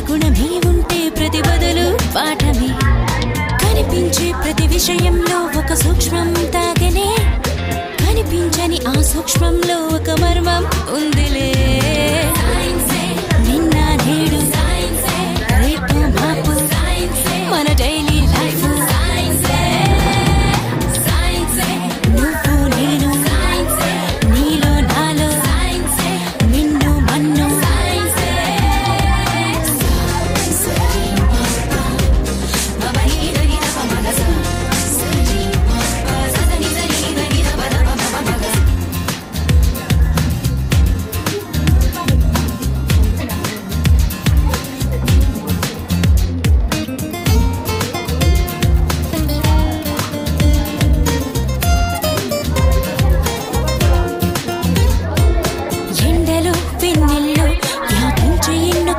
గుణమే ఉంటే ప్రతి బదులు పాఠమే కనిపించే ప్రతి విషయంలో ఒక సూక్ష్మం తాగనే కనిపించని ఆ సూక్ష్మంలో ఒక మర్మం ఉందిలే నిన్న నేడు రేపు మాపు మన డైలీ లైఫ్ నువ్వు నేను నీలో నాలో నిన్ను మన్ను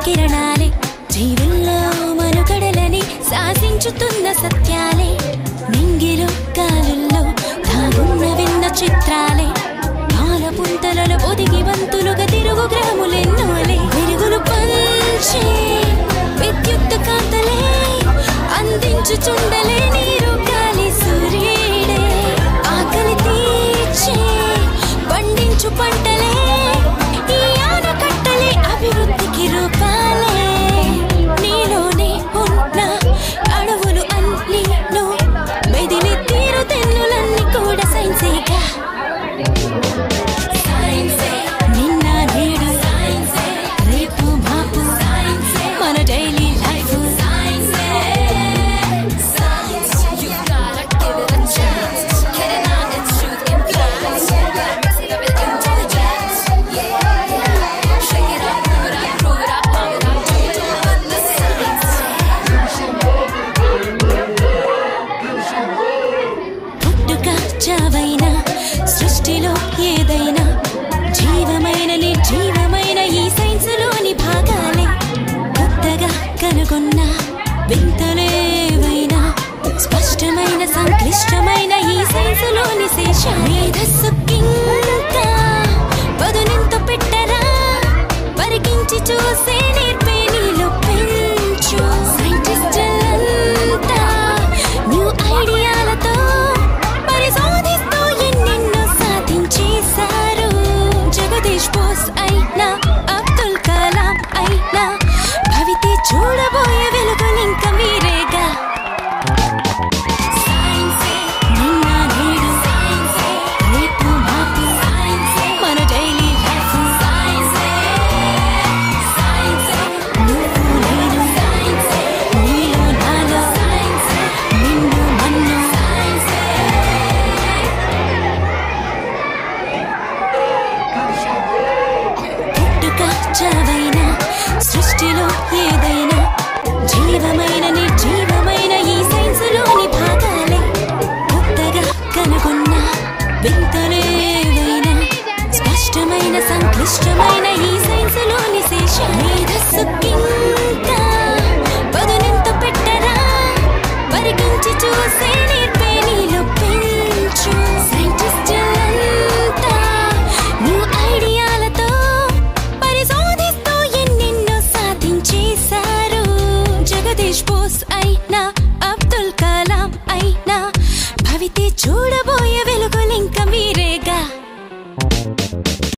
కిరణాలే జీవుల్లో మనుగడలని శాసించుతున్న సత్యాలే నింగిలో గాలుల్లో దాగున్న విన్న చిత్రాలే పాల పుంతలలో ఒదిగి వంతులుగా తిరుగు గ్రహములెన్నోలే వెలుగులు పంచే విద్యుత్ కాంతలే అందించుచుండలే నీరు గాలి సూర్యుడే ఆకలి తీర్చే పండించు పంటలే ఈ ఆనకట్టలే అభివృద్ధికి రూపాలే నీలోనే ఉన్న అడవులు అన్నీ మెదిలి తీరు తెన్నులన్నీ కూడా సైన్సేగా నిన్న నేడు రేపు మాపు మన డైలీ లైఫ్ చావైనా సృష్టిలో ఏదైనా జీవమైన నిర్జీవమైన ఈ సైన్సులోని భాగాలే కొత్తగా కనుగొన్న వింతలేవైనా స్పష్టమైన సంక్లిష్టమైన ఈ సైన్సులోని శేష మేధస్సుకింకా పదునెంత పెట్టరా పరికించి చూసే నేర్పే నీలో పెంచు సైంటిస్టులంతా న్యూ ఐడియాలతో పరిశోధిస్తూ ఎన్నెన్నో సాధించేశారు జగదీష్ బోస్ అయినా అబ్దుల్ కలాం అయినా భవితే చూడబోయే వెలుగులింక మీరేగా నిన్న నేడు రేపు మాపు మన డైలీ లైఫ్ నువ్వు నేను నీలో నాలో నిన్ను మన్ను చావైనా సృష్టిలో ఏదైనా జీవమైన నిర్జీవమైన ఈ సైన్సులోని భాగాలే కొత్తగా కనుగొన్న వింతలేవైనా స్పష్టమైన సంక్లిష్టమైన ఈ సైన్సులోని శేష మేధస్సుకింకా పదునెంత పెట్టరా పరికించి చూసే నేర్పే నీలో పెంచు సైంటిస్టులంతా న్యూ ఐడియాలతో పరిశోధిస్తూ ఎన్నెన్నో సాధించేశారు జగదీష్ బోస్ అయినా